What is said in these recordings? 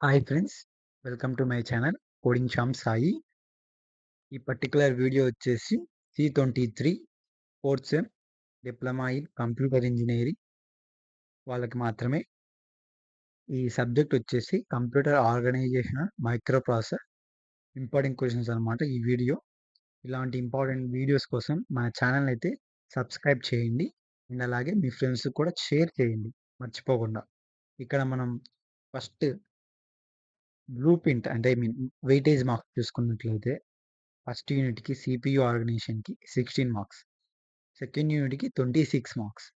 Hi friends, welcome to my channel coding Shyam Sai. ఈ particular video వచ్చేసి C23 fourth sem diploma in computer engineering వాళ్ళకి మాత్రమే. ఈ subject వచ్చేసి computer organization microprocessor important questions అనమాట ఈ వీడియో. ఇలాంటి ఇంపార్టెంట్ వీడియోస్ కోసం మన ఛానల్ అయితే సబ్స్క్రైబ్ చేయండి అండ్ అలాగే మీ ఫ్రెండ్స్ కూడా షేర్ చేయండి మర్చిపోకుండా. ఇక్కడ మనం ఫస్ట్ బ్లూ ప్రింట్ అంటే వెయిటేజ్ మార్క్స్ చూసుకున్నట్లయితే ఫస్ట్ యూనిట్‌కి సిపియు ఆర్గనైజేషన్‌కి 16 మార్క్స్. సెకండ్ యూనిట్‌కి 26 మార్క్స్.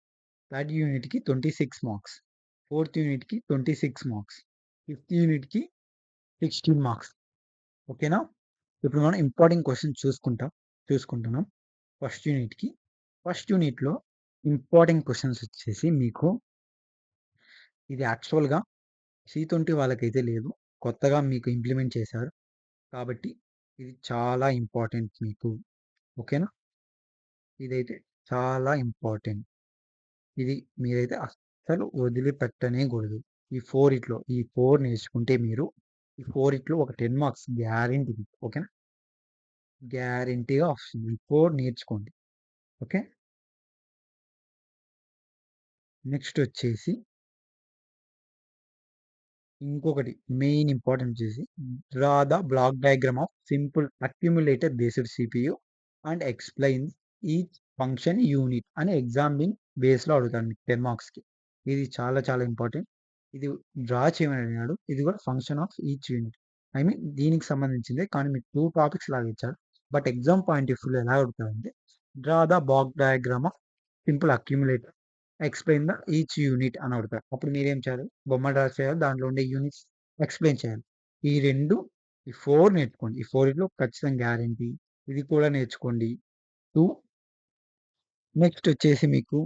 థర్డ్ యూనిట్‌కి 26 మార్క్స్. ఫోర్త్ యూనిట్‌కి 26 మార్క్స్. ఫిఫ్త్ యూనిట్‌కి 16 మార్క్స్. ఓకేనా? ఇప్పుడు మనం ఇంపార్టెంట్ క్వెషన్స్ చూసుకుంటున్నాం. ఫస్ట్ యూనిట్‌లో ఇంపార్టెంట్ క్వెషన్స్ వచ్చేసి మీకు ఇది యాక్చువల్‌గా C20 వాళ్ళకైతే లేదు. కొత్తగా మీకు ఇంప్లిమెంట్ చేశారు. కాబట్టి ఇది చాలా ఇంపార్టెంట్ మీకు. ఓకేనా? ఇదైతే చాలా ఇంపార్టెంట్. ఇది మీరైతే అస్సలు వదిలిపెట్టనేకూడదు. ఈ 4 నేర్చుకుంటే మీరు ఈ 4 ఒక 10 మార్క్స్ గ్యారంటీ మీకు. ఓకేనా? గ్యారంటీగా వస్తుంది. ఈ 4 నేర్చుకోండి. ఓకే. నెక్స్ట్ వచ్చేసి ఇంకొకటి మెయిన్ ఇంపార్టెంట్ వచ్చేసి draw the block diagram of simple accumulator based CPU and explain each function unit అని ఎగ్జామిన్ బేస్‌లో అడుగుతాడు మీకు 10 మార్క్స్‌కి. ఇది చాలా చాలా ఇంపార్టెంట్. ఇది డ్రా చేయమని అడిగాడు. ఇది కూడా ఫంక్షన్ ఆఫ్ ఈచ్ యూనిట్. దీనికి సంబంధించిందే కానీ మీకు 2 టాపిక్స్ లాగా ఇచ్చాడు. బట్ ఎగ్జామ్ పాయింట్ ఆఫ్ వ్యూలో ఎలా అడుగుతాడంటే draw the block diagram of simple accumulator explain the each unit అని అడుగుతారు. అప్పుడు మీరేం చేయాలి? బొమ్మ డ్రా చేయాలి. దాంట్లో ఉండే యూనిట్స్ ఎక్స్‌ప్లెయిన్ చేయాలి. ఈ 2 ఈ 4 నేర్చుకోండి. ఈ 4 ఖచ్చితంగా గ్యారంటీ. ఇది కూడా నేర్చుకోండి. 2 నెక్స్ట్ వచ్చేసి మీకు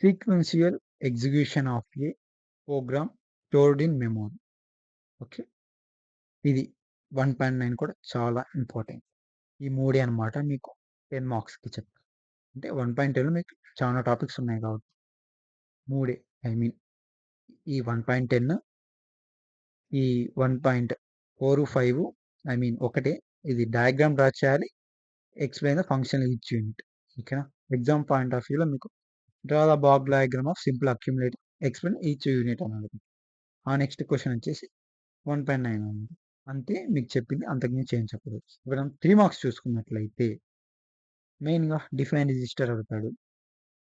sequential execution of a program stored in memory. Okay. ఇది 1.9 కూడా చాలా ఇంపార్టెంట్. ఈ మూడే అన్నమాట మీకు 10 మార్క్స్‌కి చెప్తా. అంటే 1.10లో మీకు చాలా టాపిక్స్ ఉన్నాయి కాబట్టి మూడే. ఐ మీన్ ఈ 1.10 ఈ 1.4, 5 ఒకటే. ఇది డయాగ్రామ్ డ్రా చేయాలి. Explain the function each unit. ఓకేనా? ఎగ్జామ్ పాయింట్ ఆఫ్ వ్యూలో మీకు draw the block diagram of simple accumulator explain each unit అని అడుగుతుంది. ఆ నెక్స్ట్ క్వెషన్ వచ్చేసి 1.9 అన్నది. అంతే మీకు చెప్పింది. అంతకు మించి ఏం చెప్పలేదు. ఇప్పుడు మనం 3 మార్క్స్ చూసుకున్నట్లయితే మెయిన్‌గా డిఫైన్ రిజిస్టర్ అడుగుతాడు.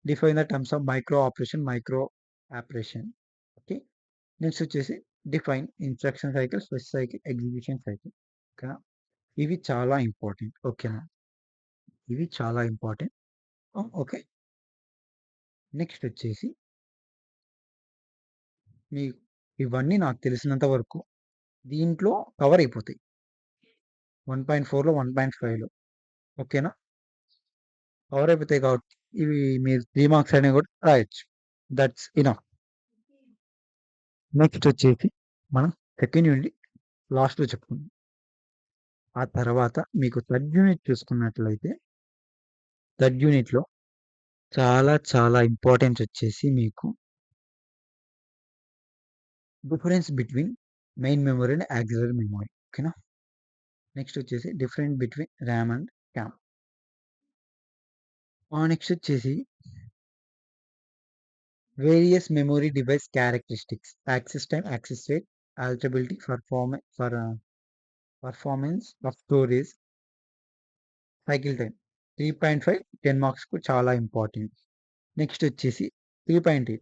Define the terms of micro operation. Okay. Next వచ్చేసి define instruction cycle, switch cycle, execution cycle. ఓకేనా? ఇవి చాలా ఇంపార్టెంట్. ఓకేనా? ఇవి చాలా ఇంపార్టెంట్. ఓకే. నెక్స్ట్ వచ్చేసి మీకు ఇవన్నీ నాకు తెలిసినంత వరకు దీంట్లో కవర్ అయిపోతాయి. 1.4లో, 1.5లో. ఓకేనా? కవర్ అయిపోతాయి కాబట్టి ఇవి మీరు 3 మార్క్స్ అనేవి కూడా రాయొచ్చు. That's enough. నెక్స్ట్ వచ్చేసి మనం సెకండ్ యూనిట్ లాస్ట్‌లో చెప్పుకుందాం. ఆ తర్వాత మీకు థర్డ్ యూనిట్ చూసుకున్నట్లయితే థర్డ్ యూనిట్‌లో చాలా చాలా ఇంపార్టెన్స్ వచ్చేసి మీకు difference between main memory and auxiliary memory. ఓకేనా? నెక్స్ట్ వచ్చేసి difference between RAM and CAM. Next వచ్చేసి various memory device characteristics, access time, access rate, alterability, performance of storage, cycle time. 3.5 10 మార్క్స్‌కు చాలా ఇంపార్టెంట్. నెక్స్ట్ వచ్చేసి 3.8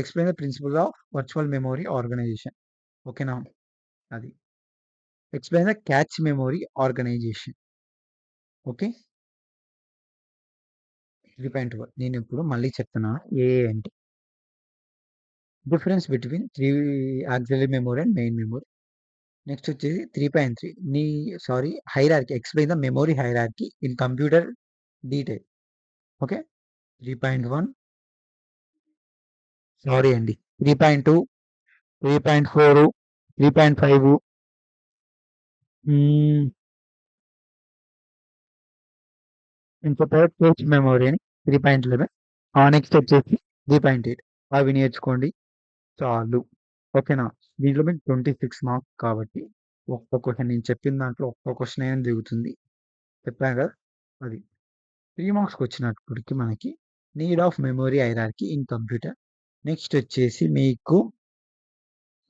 explain the principle of virtual memory organisation. ఓకేనా? అది. Explain the cache memory organisation. Okay. 3.1 నేనిప్పుడు మళ్ళీ చెప్తున్నాను. అంటే difference between 3 auxiliary memory and main memory. Next వచ్చేసి 3.3 hierarchy. Explain the memory hierarchy in computer detail. Okay. 3.1 అండి. 3.2, 3.4, 3.5 హ్మ్. ఇంకొకటి పేజ్ మెమరీ అని 3.11. నెక్స్ట్ వచ్చేసి 3.8 అవి నేర్చుకోండి చాలు. ఓకేనా? దీంట్లో మీకు 26 మార్క్స్ కాబట్టి ఒక్క క్వెషన్ నేను చెప్పిన దాంట్లో ఒక్క క్వెషన్ అయినా దిగుతుంది. చెప్పాను కదా! అది. 3 మార్క్స్‌కొచ్చినప్పటికి మనకి need of memory hierarchy in computer. Next వచ్చేసి మీకు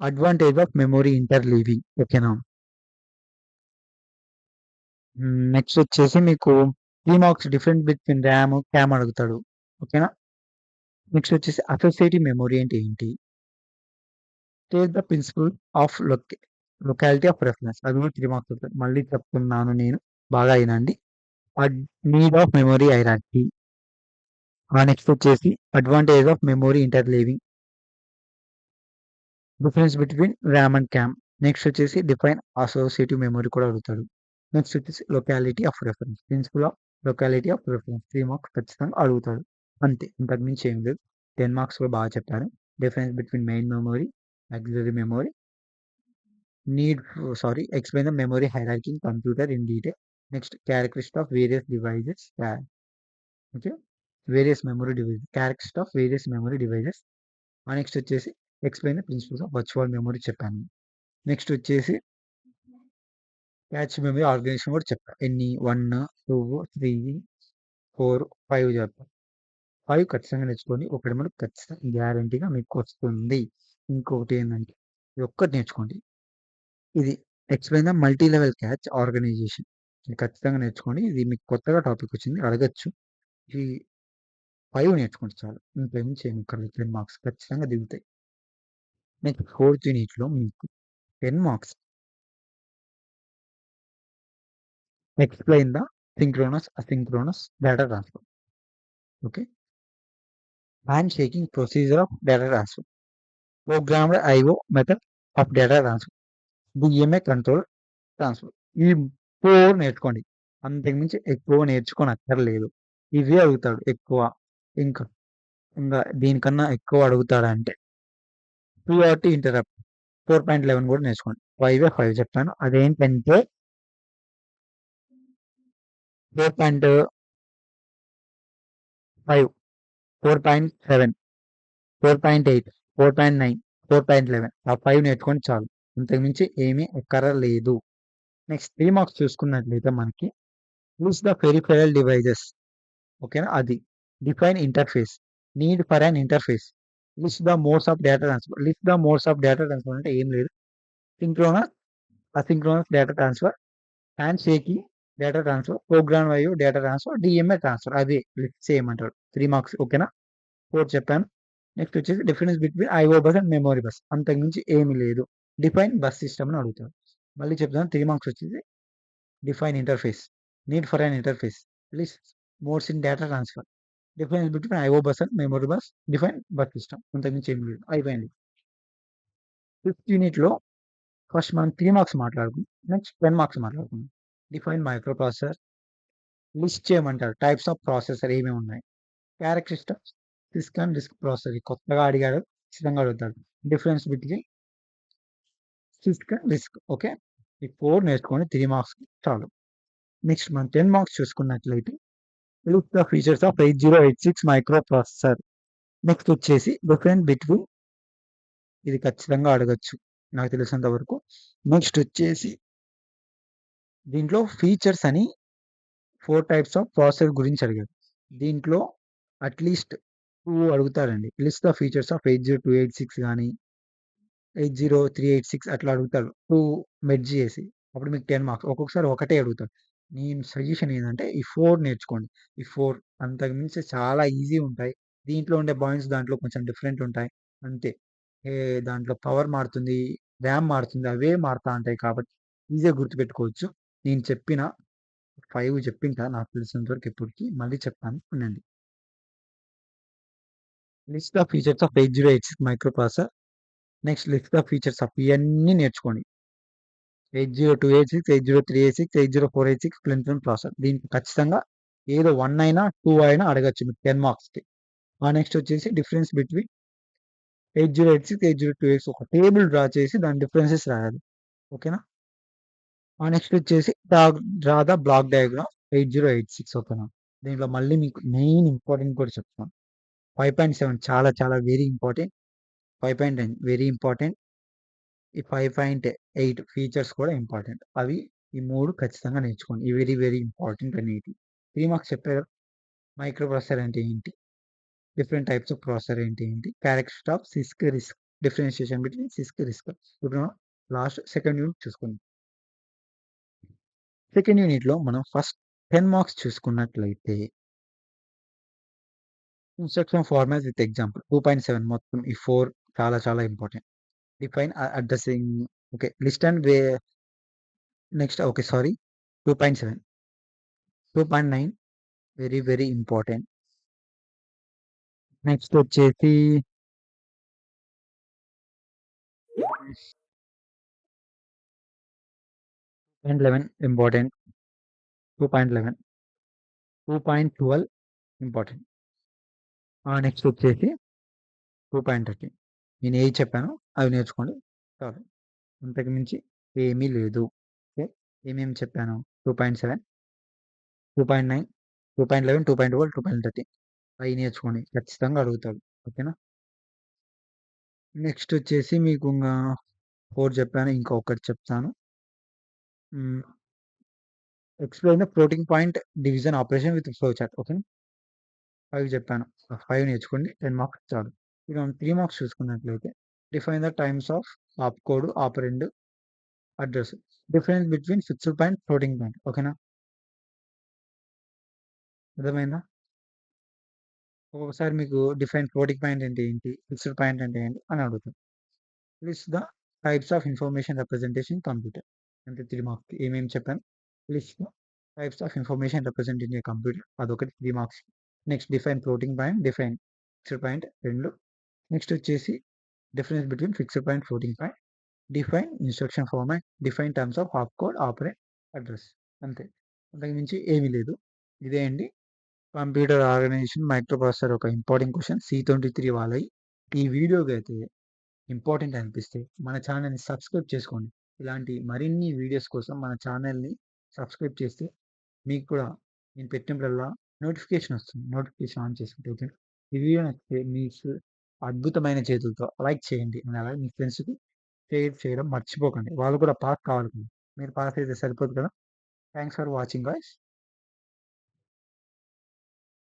అడ్వాంటేజ్ ఆఫ్ మెమరీ ఇంటర్‌లీవింగ్ ఓకేనా? నెక్స్ట్ వచ్చేసి మీకు 3 marks difference between RAM, CAM అడుగుతాడు. ఓకేనా? నెక్స్ట్ వచ్చేసి అసోసియేటివ్ మెమరీ అంటే ఏంటి? State the principle of locality of reference అది కూడా 3 మార్క్స్ వస్తాయి. మళ్ళీ చెప్తున్నాను నేను. బాగా వినండి. Need of memory hierarchy. Next వచ్చేసి advantage of memory interleaving. Difference between RAM and CAM. Next వచ్చేసి డిఫైన్ అసోసియేటివ్ మెమరీ కూడా అడుగుతాడు. నెక్స్ట్ వచ్చేసి locality of reference. Principle of locality of reference 3 marks ఖచ్చితంగా అడుగుతాడు. అంతే. ఇంతకు మించి ఏం లేదు. 10 మార్క్స్ కూడా బాగా చెప్పారు. Difference between main memory, auxiliary memory, explain the memory hierarchy in computer in detail. Next, characteristics of various devices. Okay, various memory devices. Characteristics of various memory devices. Next వచ్చేసి explain the principles of virtual memory చెప్పాను. Next వచ్చేసి cache memory organization కూడా చెప్పాను. ఎన్ని 1, 2, 3, 4, 5 చెప్పాను. 5 ఖచ్చితంగా నేర్చుకోండి. ఒకటి మనకు ఖచ్చితంగా గ్యారంటీగా మీకు వస్తుంది. ఇంకొకటి ఏంటంటే ఇది ఒక్కటి నేర్చుకోండి. ఇది explain the multi level cache organization. ఇది ఖచ్చితంగా నేర్చుకోండి. ఇది మీకు కొత్తగా టాపిక్ వచ్చింది అడగచ్చు. ఈ 5 నేర్చుకోండి చాలు. ఇంతకు మించి ఏమి అక్కర్లేదు. 10 మార్క్స్ ఖచ్చితంగా దిగుతాయి. నెక్స్ట్ ఫోర్త్ యూనిట్‌లో మీకు 10 marks explain the synchronous, asynchronous data transfer. Okay. Hand shaking procedure of data transfer. Programmed IO method of data transfer. DMA control transfer. ఈ 4 నేర్చుకోండి. అంతకు మించి ఎక్కువ నేర్చుకోనక్కర్లేదు. ఇవే అడుగుతాడు ఎక్కువ. ఇంకా ఇంగా దీనికన్నా ఎక్కువ అడుగుతాడంటే ప్రియారిటీ ఇంటరప్ట్ 4.11 కూడా నేర్చుకోండి. 5 చెప్పాను. అదేంటంటే 4.5, 4.7, 4.8, 4.9, 4.11 ఆ 5 నేర్చుకోండి చాలు. ఇంతకు మించి ఏమీ అక్కరలేదు. నెక్స్ట్ 3 మార్క్స్ చూసుకున్నట్లయితే మనకి యూజ్ ద పెరిఫెరల్ డివైజెస్. ఓకేనా? అది. Define interface. Need for an interface. List the modes of data transfer. List the modes of data transfer అంటే ఏం లేదు. Synchronous, asynchronous data transfer, hand shaking data transfer, program IO data transfer, DMA transfer అదే list చేయమంటాడు. 3 marks ఓకేనా? 4 చెప్పాను. Next వచ్చేసి difference between IO bus and memory bus. అంతకు మించి ఏమి లేదు. డిఫైన్ బస్ సిస్టమ్ అని అడుగుతాడు. మళ్ళీ చెప్తాను 3 మార్క్స్ వచ్చేసి define interface. Need for an interface. List modes in data transfer. Difference between IO bus and memory bus. Define bus system. అంతకు మించి ఏమి లేదు. అయిపోయింది. ఫిఫ్త్ యూనిట్‌లో ఫస్ట్ మనం 3 మార్క్స్ మాట్లాడుకుందాం. నెక్స్ట్ 10 మార్క్స్ మాట్లాడుకుందాం. Define microprocessor. లిస్ట్ చేయమంటారు. టైప్స్ ఆఫ్ ప్రాసెసర్ ఏమేమి ఉన్నాయి. క్యారెక్టరిస్టిక్స్ సిస్క్ అండ్ డిస్క్ ప్రాసెసర్ కొత్తగా అడిగాడు. ఖచ్చితంగా అడుగుతాడు. డిఫరెన్స్ బిట్వీన్ సిస్క్ అండ్ డిస్క్. ఓకే. ఈ 4 నేర్చుకొని 3 మార్క్స్‌కి చాలు. నెక్స్ట్ మనం 10 మార్క్స్ చూసుకున్నట్లయితే look the features of 8086 micro processor. Next వచ్చేసి డిఫరెన్స్ బిట్వీన్ ఇది ఖచ్చితంగా అడగొచ్చు. నాకు తెలిసినంత వరకు. నెక్స్ట్ వచ్చేసి దీంట్లో ఫీచర్స్ అని 4 టైప్స్ ఆఫ్ ప్రాసెసర్ గురించి అడిగాడు. దీంట్లో అట్‌లీస్ట్ 2 అడుగుతాడండి. లిస్ట్ ద ఫీచర్స్ ఆఫ్ 80286 గాని 80386 అట్లా అడుగుతాడు. 2 మెర్జ్ చేసి. అప్పుడు మీకు 10 మార్క్స్. ఒక్కొక్కసారి ఒకటే అడుగుతాడు. నేను సజెషన్ ఏందంటే ఈ 4 నేర్చుకోండి. ఈ 4 అంతకు మించి చాలా ఈజీ ఉంటాయి. దీంట్లో ఉండే పాయింట్స్ దాంట్లో కొంచెం డిఫరెంట్ ఉంటాయి. అంతే. ఏ దాంట్లో పవర్ మారుతుంది, ర్యామ్ మారుతుంది. అవే మారుతా ఉంటాయి కాబట్టి ఈజీగా గుర్తుపెట్టుకోవచ్చు. నేను చెప్పిన 5 చెప్పింటా నాకు తెలిసినంత వరకు ఇప్పటికి. మళ్ళీ చెప్తాను వినండి. List the features of 8086 micro processor. Next list the features of ఇయన్నీ నేర్చుకోండి. 80286, 80386, 80486 ప్లింటన్ ప్రాసెసర్. దీనికి ఖచ్చితంగా ఏదో 1 అయినా, 2 అయినా అడగొచ్చు మీకు 10 మార్క్స్‌కి. నెక్స్ట్ వచ్చేసి డిఫరెన్స్ బిట్వీన్ 8086, 8028 ఒక టేబుల్ డ్రా చేసి దాని డిఫరెన్సెస్ రాయాలి. ఓకేనా? నెక్స్ట్ వచ్చేసి డ్రా ద బ్లాక్ డయాగ్రామ్ 8086 ఓకేనా? దీంట్లో మళ్ళీ మీకు మెయిన్ ఇంపార్టెంట్ కూడా చెప్తాను. 5.7 చాలా చాలా వెరీ ఇంపార్టెంట్. 5.9 very important. ఈ 5.8 ఫీచర్స్ కూడా ఇంపార్టెంట్. అవి ఈ 3 ఖచ్చితంగా నేర్చుకోండి. ఇవి వెరీ, వెరీ ఇంపార్టెంట్ అనేటివి. 3 మార్క్స్ చెప్పా కదా! మైక్రో ప్రాసెసర్ అంటే ఏంటి? డిఫరెంట్ టైప్స్ ఆఫ్ ప్రాసెసర్ ఏంటి ఏంటి? Characteristics of CISC RISC. Differentiation between CISC, RISC. ఇప్పుడు మనం లాస్ట్ సెకండ్ యూనిట్ చూసుకుందాం. సెకండ్ యూనిట్‌లో మనం ఫస్ట్ 10 మార్క్స్ చూసుకున్నట్లయితే ఇన్‌స్ట్రక్షన్ ఫార్మాట్ విత్ ఎగ్జాంపుల్ 2.7 మొత్తం ఈ 4 చాలా చాలా important. Define addressing okay. List and next okay. Sorry 2.7, 2.9 very, very important. Next వచ్చేసి 2.11 ఇంపార్టెంట్. 2.11, 2.12 ఇంపార్టెంట్. నెక్స్ట్ వచ్చేసి 2.13 నేను ఏయి చెప్పానో అవి నేర్చుకోండి చాలు. అంతకు మించి ఏమీ లేదు. ఓకే. ఏమేమి చెప్పాను? 2.7, 2.9, 2.11, 2.12, 2.13 అయి నేర్చుకోండి. ఖచ్చితంగా అడుగుతాడు. ఓకేనా? నెక్స్ట్ వచ్చేసి మీకు ఇంగా 4 చెప్పాను. ఇంకొకటి చెప్తాను. హ్మ్. Explain the floating point division operation with flow chart. ఓకేనా? 5 చెప్పాను. 5 నేర్చుకోండి. 10 మార్క్స్ చాలు. ఇక 3 మార్క్స్ చూసుకున్నట్లయితే define the times of opcode, operand, address. Difference between fixed point, floating point. ఓకేనా? అర్థమైందా? ఒక్కొక్కసారి మీకు డిఫైన్ ఫ్లోటింగ్ పాయింట్ అంటే ఏంటి? ఫిక్స్డ్ పాయింట్ అంటే ఏంటి? అని అడుగుతారు. List the types of information representation computer. అంటే 3 మార్క్స్‌కి ఏమేమి చెప్పాను? List the types of information represent in a computer అదొకటి 3 marks. Next define floating point, define fixed point 2. Next వచ్చేసి difference between fixed point, floating point, define instruction format, define terms of opcode, operand, address. అంతే. అంతకు మించి ఏమీ లేదు. ఇదే అండి computer organization microprocessor ఒక ఇంపార్టెంట్ క్వెషన్ C23 వాళ్ళయి. ఈ వీడియోకైతే ఇంపార్టెంట్ అనిపిస్తే మన ఛానెల్‌ని సబ్స్క్రైబ్ చేసుకోండి. ఇలాంటి మరిన్ని వీడియోస్ కోసం మన ఛానెల్‌ని సబ్స్క్రైబ్ చేస్తే మీకు కూడా నేను పెట్టినప్పుడల్లా నోటిఫికేషన్ వస్తుంది. నోటిఫికేషన్ ఆన్ చేసుకుంటే ఓకేనా? ఈ వీడియో నచ్చితే మీ అద్భుతమైన చేతులతో లైక్ చేయండి. అండ్ అలాగే మీ ఫ్రెండ్స్‌కి షేర్ చేయడం మర్చిపోకండి. వాళ్ళు కూడా పాస్ కావాలి కదా! మీరు పాస్ అయితే సరిపోదు కదా! Thanks for watching guys.